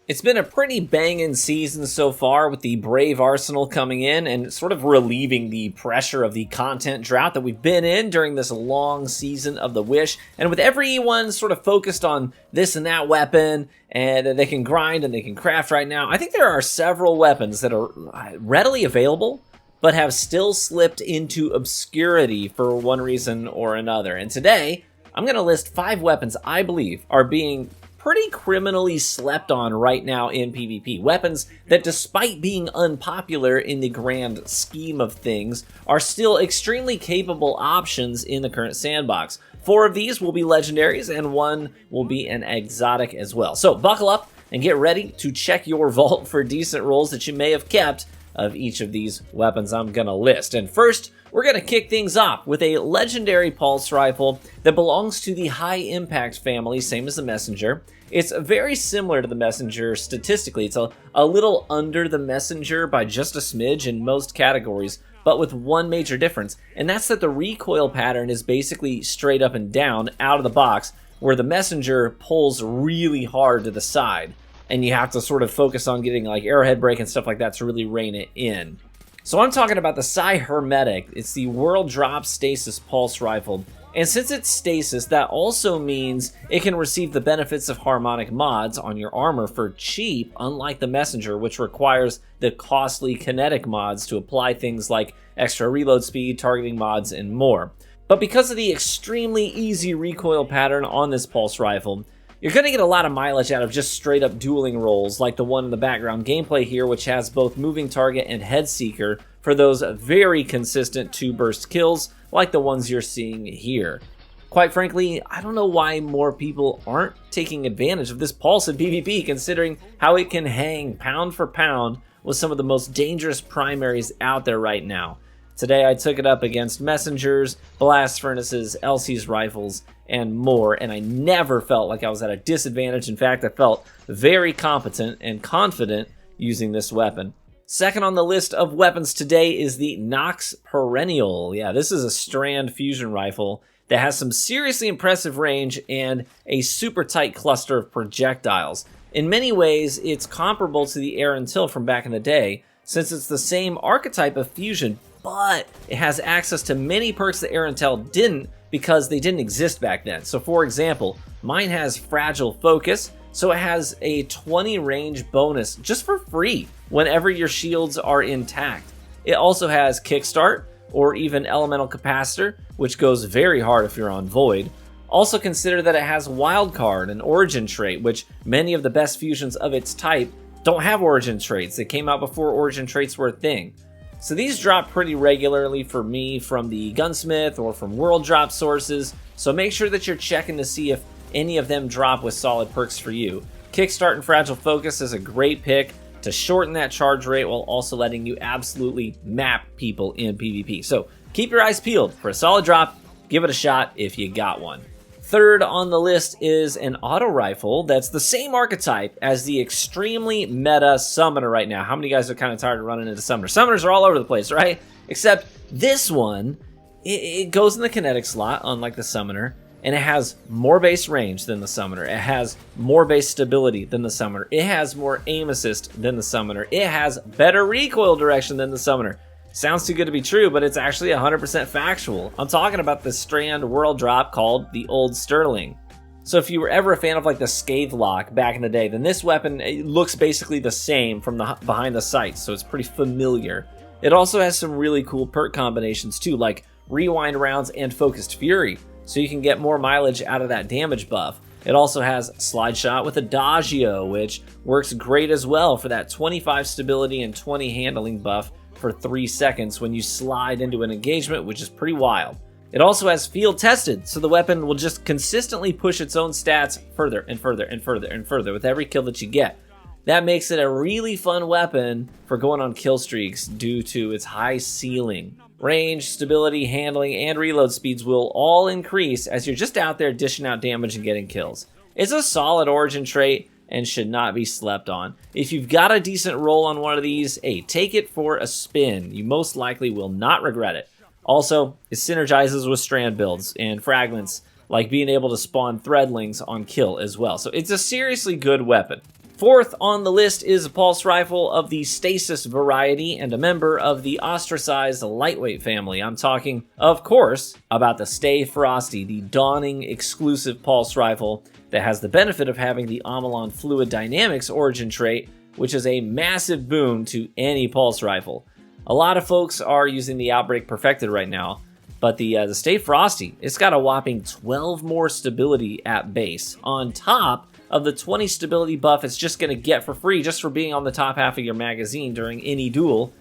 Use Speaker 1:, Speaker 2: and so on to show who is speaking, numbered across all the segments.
Speaker 1: It's been a pretty banging season so far, with the Brave Arsenal coming in and sort of relieving the pressure of the content drought that we've been in during this long season of the Wish. And with everyone sort of focused on this and that weapon, and they can grind and they can craft right now, I think there are several weapons that are readily available, but have still slipped into obscurity for one reason or another. And today, I'm going to list 5 weapons I believe are being pretty criminally slept on right now in PvP. Weapons that, despite being unpopular in the grand scheme of things, are still extremely capable options in the current sandbox. 4 of these will be legendaries, and 1 will be an exotic as well. So buckle up and get ready to check your vault for decent rolls that you may have kept of each of these weapons I'm going to list. And first, we're going to kick things off with a legendary pulse rifle that belongs to the high impact family, same as the messenger. It's very similar to the messenger statistically. It's a little under the messenger by just a smidge in most categories, but with one major difference, and that's that the recoil pattern is basically straight up and down out of the box, where the messenger pulls really hard to the side, and you have to sort of focus on getting like arrowhead break and stuff like that to really rein it in. So I'm talking about the Psi Hermetic. It's the World Drop Stasis Pulse Rifle. And since it's stasis, that also means it can receive the benefits of harmonic mods on your armor for cheap, unlike the messenger, which requires the costly kinetic mods to apply things like extra reload speed, targeting mods, and more. But because of the extremely easy recoil pattern on this pulse rifle, you're going to get a lot of mileage out of just straight up dueling rolls like the one in the background gameplay here, which has both moving target and head seeker for those very consistent 2-burst kills like the ones you're seeing here. Quite frankly, I don't know why more people aren't taking advantage of this pulse in PvP, considering how it can hang pound for pound with some of the most dangerous primaries out there right now. Today I took it up against messengers, blast furnaces, LC's rifles, and more, and I never felt like I was at a disadvantage. In fact, I felt very competent and confident using this weapon. Second on the list of weapons today is the Nox Perennial. Yeah, this is a strand fusion rifle that has some seriously impressive range and a super tight cluster of projectiles. In many ways, it's comparable to the Air Till from back in the day, since it's the same archetype of fusion, but it has access to many perks that Air Till didn't because they didn't exist back then. So for example, mine has Fragile Focus, so it has a 20 range bonus just for free whenever your shields are intact. It also has Kickstart, or even Elemental Capacitor, which goes very hard if you're on Void. Also consider that it has Wildcard, an origin trait, which many of the best fusions of its type don't have origin traits. They came out before origin traits were a thing. So these drop pretty regularly for me from the Gunsmith or from World Drop sources, so make sure that you're checking to see if any of them drop with solid perks for you. Kickstart and Fragile Focus is a great pick to shorten that charge rate while also letting you absolutely map people in PvP. So keep your eyes peeled for a solid drop. Give it a shot if you got one. Third on the list is an auto rifle that's the same archetype as the extremely meta summoner right now. How many guys are kind of tired of running into summoners? Summoners are all over the place, right? Except this one, it goes in the kinetic slot, unlike the summoner, and it has more base range than the summoner. It has more base stability than the summoner. It has more aim assist than the summoner. It has better recoil direction than the summoner. Sounds too good to be true, but it's actually 100% factual. I'm talking about the strand world drop called the Old Sterling. So if you were ever a fan of like the Scathlock back in the day, then this weapon, it looks basically the same from the behind the sights, so it's pretty familiar. It also has some really cool perk combinations too, like Rewind Rounds and Focused Fury, so you can get more mileage out of that damage buff. It also has Slide Shot with Adagio, which works great as well for that 25 stability and 20 handling buff for 3 seconds when you slide into an engagement, which is pretty wild. It also has Field Tested, so the weapon will just consistently push its own stats further and further and further and further with every kill that you get. That makes it a really fun weapon for going on kill streaks due to its high ceiling. Range, stability, handling, and reload speeds will all increase as you're just out there dishing out damage and getting kills. It's a solid origin trait and should not be slept on. If you've got a decent roll on one of these, hey, take it for a spin. You most likely will not regret it. Also, it synergizes with strand builds and fragments, like being able to spawn threadlings on kill as well. So it's a seriously good weapon. Fourth on the list is a pulse rifle of the Stasis variety and a member of the ostracized lightweight family. I'm talking, of course, about the Stay Frosty, the Dawning exclusive pulse rifle that has the benefit of having the Amalon Fluid Dynamics origin trait, which is a massive boon to any pulse rifle. A lot of folks are using the Outbreak Perfected right now, but the Stay Frosty, it's got a whopping 12 more stability at base, on top of the 20 stability buff it's just going to get for free just for being on the top half of your magazine during any duel,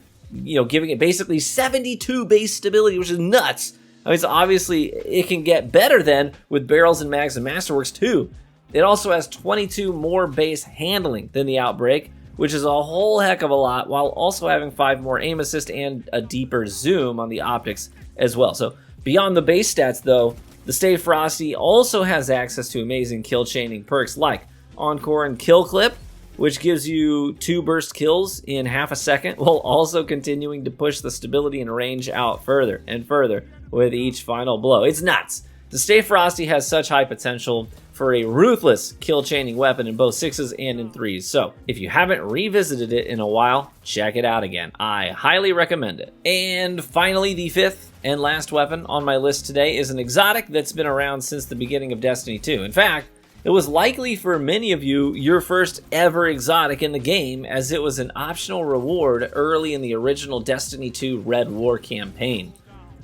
Speaker 1: giving it basically 72 base stability, which is nuts. I mean, so obviously it can get better then with barrels and mags and masterworks too. It also has 22 more base handling than the Outbreak, which is a whole heck of a lot, while also having 5 more aim assist and a deeper zoom on the optics as well. So beyond the base stats though, the Stay Frosty also has access to amazing kill chaining perks like Encore and Kill Clip, which gives you 2 burst kills in half a second, while also continuing to push the stability and range out further and further with each final blow. It's nuts. The Stay Frosty has such high potential for a ruthless kill chaining weapon in both 6s and in 3s. So if you haven't revisited it in a while, check it out again. I highly recommend it. And finally, the fifth and last weapon on my list today is an exotic that's been around since the beginning of Destiny 2. In fact, it was likely for many of you your first ever exotic in the game, as it was an optional reward early in the original Destiny 2 Red War campaign.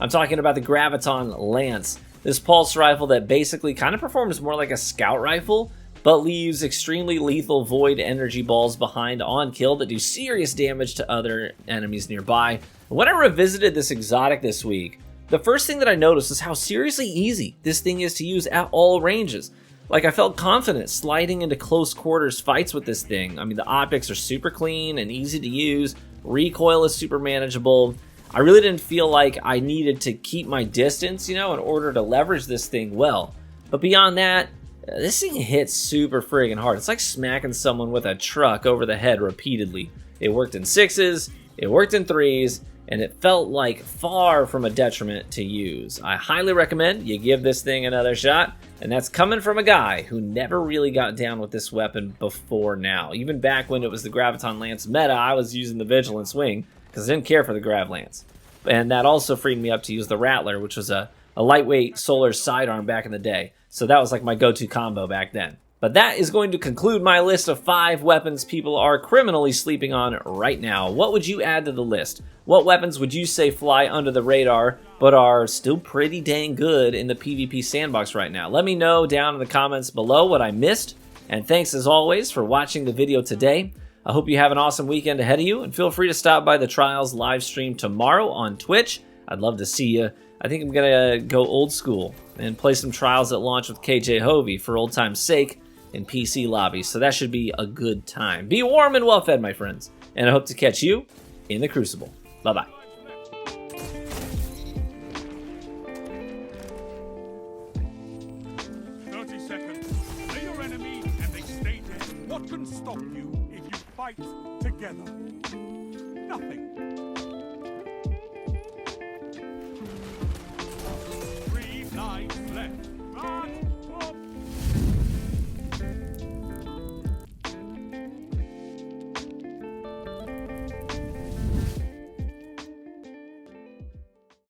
Speaker 1: I'm talking about the Graviton Lance, this pulse rifle that basically kind of performs more like a scout rifle, but leaves extremely lethal void energy balls behind on kill that do serious damage to other enemies nearby. When I revisited this exotic this week, the first thing that I noticed is how seriously easy this thing is to use at all ranges. Like, I felt confident sliding into close quarters fights with this thing. I mean, the optics are super clean and easy to use, recoil is super manageable. I really didn't feel like I needed to keep my distance, in order to leverage this thing well. But beyond that, this thing hits super friggin' hard. It's like smacking someone with a truck over the head repeatedly. It worked in 6s, it worked in 3s, and it felt like far from a detriment to use. I highly recommend you give this thing another shot, and that's coming from a guy who never really got down with this weapon before now. Even back when it was the Graviton Lance meta, I was using the Vigilance Wing because I didn't care for the Grav Lance. And that also freed me up to use the Rattler, which was a lightweight solar sidearm back in the day. So that was like my go-to combo back then. But that is going to conclude my list of 5 weapons people are criminally sleeping on right now. What would you add to the list? What weapons would you say fly under the radar, but are still pretty dang good in the PvP sandbox right now? Let me know down in the comments below what I missed. And thanks as always for watching the video today. I hope you have an awesome weekend ahead of you, and feel free to stop by the Trials live stream tomorrow on Twitch. I'd love to see you. I think I'm going to go old school and play some Trials at launch with KJ Hovey for old time's sake in PC lobbies, so that should be a good time. Be warm and well fed, my friends, and I hope to catch you in the Crucible. Bye-bye.
Speaker 2: 30 seconds. They're your enemy and they stay dead. What can stop you if you fight together? Nothing.